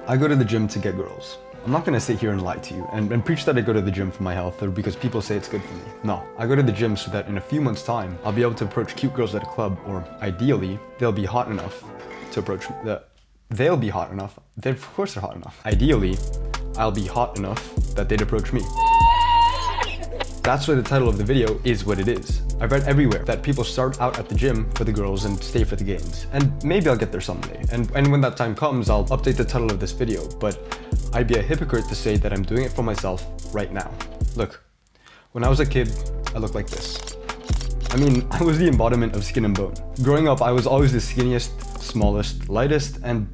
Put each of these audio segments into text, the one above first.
I go to the gym to get girls. I'm not gonna sit here and lie to you and preach that I go to the gym for my health or because people say it's good for me. No, I go to the gym so that in a few months' time, I'll be able to approach cute girls at a club, or ideally, they'll be hot enough to approach me. They'll be hot enough. Of course they're hot enough. Ideally, I'll be hot enough that they'd approach me. That's why the title of the video is what it is. I've read everywhere that people start out at the gym for the girls and stay for the gains. And maybe I'll get there someday. And when that time comes, I'll update the title of this video. But I'd be a hypocrite to say that I'm doing it for myself right now. Look, when I was a kid, I looked like this. I mean, I was the embodiment of skin and bone. Growing up, I was always the skinniest, smallest, lightest, and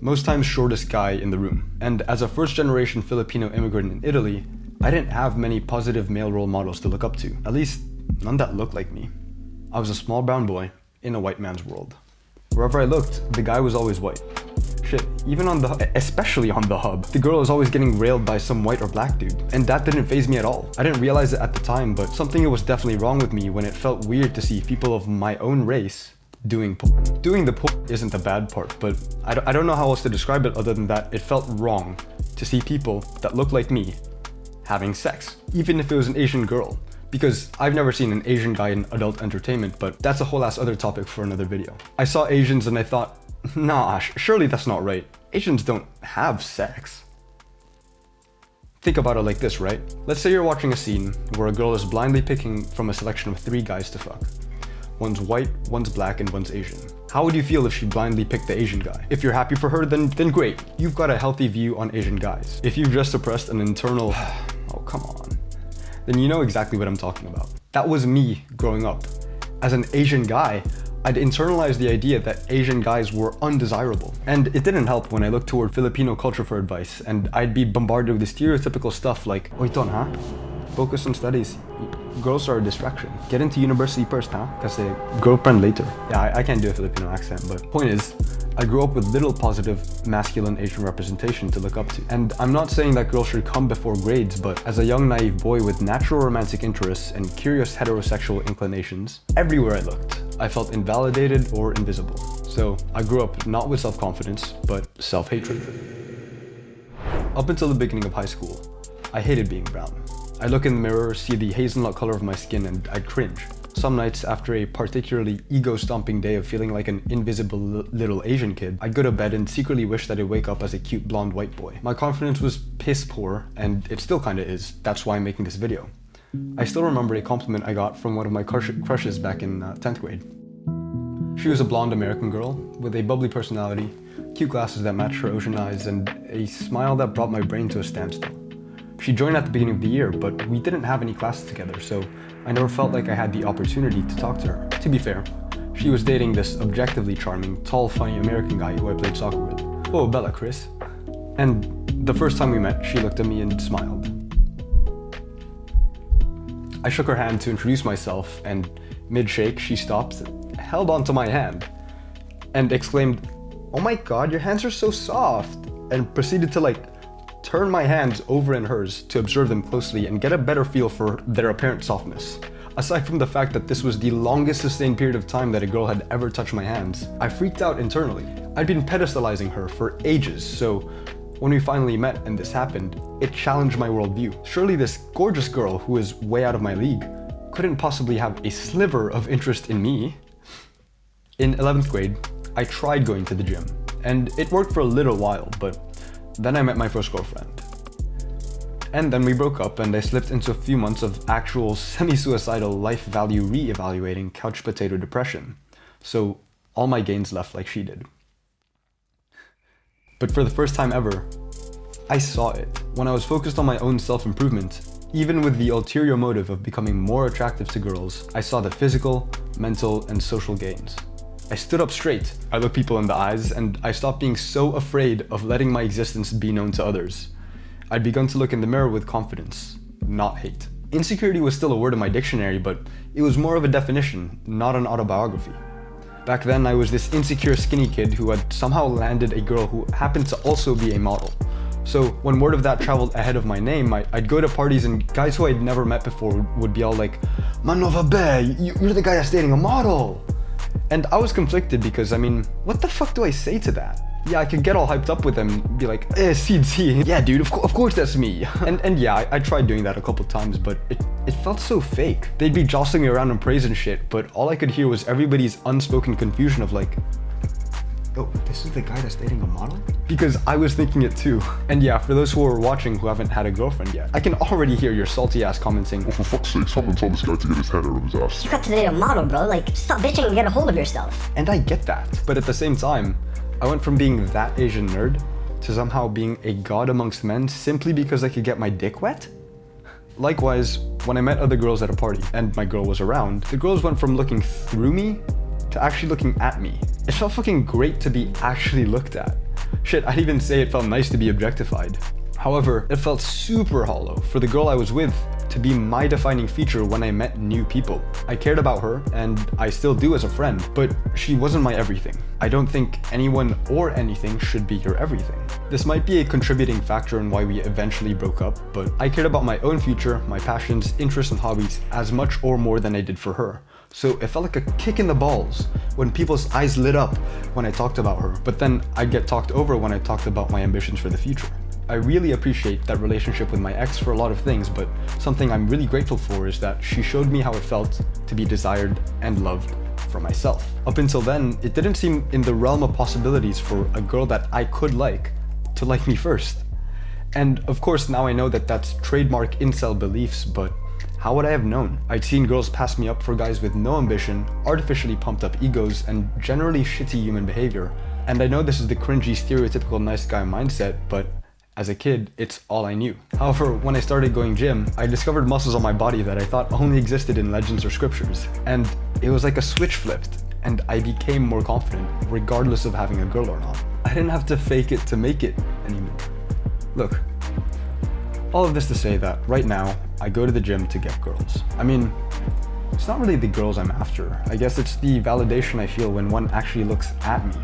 most times shortest guy in the room. And as a first-generation Filipino immigrant in Italy, I didn't have many positive male role models to look up to, at least none that looked like me. I was a small brown boy in a white man's world. Wherever I looked, the guy was always white. Shit, even especially on the hub, the girl was always getting railed by some white or black dude, and that didn't faze me at all. I didn't realize it at the time, but something was definitely wrong with me when it felt weird to see people of my own race doing porn. Doing the porn isn't the bad part, but I don't know how else to describe it other than that it felt wrong to see people that looked like me having sex, even if it was an Asian girl. Because I've never seen an Asian guy in adult entertainment, but that's a whole ass other topic for another video. I saw Asians and I thought, nah, surely that's not right. Asians don't have sex. Think about it like this, right? Let's say you're watching a scene where a girl is blindly picking from a selection of 3 guys to fuck. One's white, one's black, and one's Asian. How would you feel if she blindly picked the Asian guy? If you're happy for her, then great. You've got a healthy view on Asian guys. If you've just suppressed an internal, oh come on, then you know exactly what I'm talking about. That was me growing up. As an Asian guy, I'd internalized the idea that Asian guys were undesirable. And it didn't help when I looked toward Filipino culture for advice, and I'd be bombarded with the stereotypical stuff like, "Oy ton, huh? Focus on studies. Girls are a distraction. Get into university first, huh? Kasi girlfriend later." Yeah, I can't do a Filipino accent, but point is, I grew up with little positive masculine Asian representation to look up to. And I'm not saying that girls should come before grades, but as a young naive boy with natural romantic interests and curious heterosexual inclinations, everywhere I looked, I felt invalidated or invisible. So I grew up not with self-confidence, but self-hatred. Up until the beginning of high school, I hated being brown. I look in the mirror, see the hazelnut color of my skin, and I'd cringe. Some nights, after a particularly ego-stomping day of feeling like an invisible little Asian kid, I'd go to bed and secretly wish that I'd wake up as a cute blonde white boy. My confidence was piss poor, and it still kinda is. That's why I'm making this video. I still remember a compliment I got from one of my crushes back in 10th grade. She was a blonde American girl with a bubbly personality, cute glasses that matched her ocean eyes, and a smile that brought my brain to a standstill. She joined at the beginning of the year, but we didn't have any classes together, so I never felt like I had the opportunity to talk to her. To be fair, she was dating this objectively charming, tall, funny American guy who I played soccer with. Oh, Bella, Chris. And the first time we met, she looked at me and smiled. I shook her hand to introduce myself, and mid-shake, she stopped, held onto my hand, and exclaimed, "Oh my god, your hands are so soft," and proceeded to turn my hands over in hers to observe them closely and get a better feel for their apparent softness. Aside from the fact that this was the longest sustained period of time that a girl had ever touched my hands, I freaked out internally. I'd been pedestalizing her for ages, so when we finally met and this happened, it challenged my worldview. Surely this gorgeous girl who is way out of my league couldn't possibly have a sliver of interest in me. In 11th grade, I tried going to the gym, and it worked for a little while, but then I met my first girlfriend. And then we broke up, and I slipped into a few months of actual semi-suicidal life value re-evaluating couch potato depression. So all my gains left like she did. But for the first time ever, I saw it. When I was focused on my own self-improvement, even with the ulterior motive of becoming more attractive to girls, I saw the physical, mental, and social gains. I stood up straight, I looked people in the eyes, and I stopped being so afraid of letting my existence be known to others. I'd begun to look in the mirror with confidence, not hate. Insecurity was still a word in my dictionary, but it was more of a definition, not an autobiography. Back then, I was this insecure skinny kid who had somehow landed a girl who happened to also be a model. So when word of that traveled ahead of my name, I'd go to parties and guys who I'd never met before would be all like, "Man nova be, you're the guy that's dating a model." And I was conflicted because, I mean, what the fuck do I say to that? Yeah, I could get all hyped up with them, be like, see, yeah, dude, of course that's me. And yeah, I tried doing that a couple times, but it felt so fake. They'd be jostling me around and praising shit, but all I could hear was everybody's unspoken confusion of like, oh, this is the guy that's dating a model? Because I was thinking it too. And yeah, for those who are watching who haven't had a girlfriend yet, I can already hear your salty ass commenting, oh, for fuck's sake, someone told this guy to get his head out of his ass. You got to date a model, bro. Like, stop bitching and get a hold of yourself. And I get that. But at the same time, I went from being that Asian nerd to somehow being a god amongst men simply because I could get my dick wet? Likewise, when I met other girls at a party and my girl was around, the girls went from looking through me to actually looking at me. It felt fucking great to be actually looked at. Shit, I'd even say it felt nice to be objectified. However, it felt super hollow for the girl I was with to be my defining feature when I met new people. I cared about her, and I still do as a friend, but she wasn't my everything. I don't think anyone or anything should be your everything. This might be a contributing factor in why we eventually broke up, but I cared about my own future, my passions, interests, and hobbies as much or more than I did for her. So it felt like a kick in the balls when people's eyes lit up when I talked about her, but then I'd get talked over when I talked about my ambitions for the future. I really appreciate that relationship with my ex for a lot of things, but something I'm really grateful for is that she showed me how it felt to be desired and loved for myself. Up until then, it didn't seem in the realm of possibilities for a girl that I could like to like me first. And of course, now I know that that's trademark incel beliefs, but how would I have known? I'd seen girls pass me up for guys with no ambition, artificially pumped up egos, and generally shitty human behavior. And I know this is the cringy, stereotypical nice guy mindset, but as a kid, it's all I knew. However, when I started going gym, I discovered muscles on my body that I thought only existed in legends or scriptures. And it was like a switch flipped, and I became more confident, regardless of having a girl or not. I didn't have to fake it to make it anymore. Look, all of this to say that right now, I go to the gym to get girls. I mean, it's not really the girls I'm after. I guess it's the validation I feel when one actually looks at me.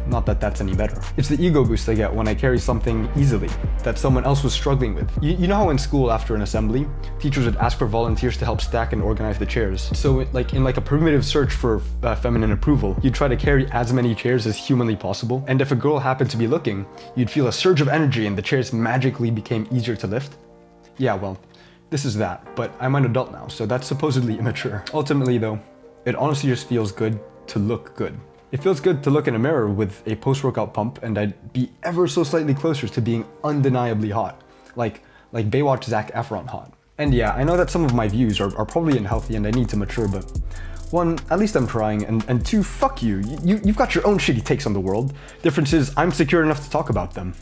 Not that that's any better. It's the ego boost I get when I carry something easily that someone else was struggling with. You know how in school after an assembly, teachers would ask for volunteers to help stack and organize the chairs. So in a primitive search for feminine approval, you'd try to carry as many chairs as humanly possible. And if a girl happened to be looking, you'd feel a surge of energy and the chairs magically became easier to lift. Yeah, well, this is that, but I'm an adult now, so that's supposedly immature. Ultimately though, it honestly just feels good to look good. It feels good to look in a mirror with a post-workout pump and I'd be ever so slightly closer to being undeniably hot. Like Baywatch Zac Efron hot. And yeah, I know that some of my views are probably unhealthy and I need to mature, but one, at least I'm trying, and two, fuck you. You've got your own shitty takes on the world. Difference is, I'm secure enough to talk about them.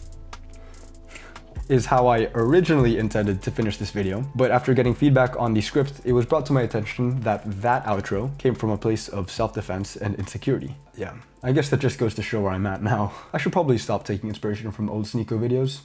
Is how I originally intended to finish this video, but after getting feedback on the script, it was brought to my attention that outro came from a place of self-defense and insecurity. Yeah, I guess that just goes to show where I'm at now. I should probably stop taking inspiration from old Sneeko videos.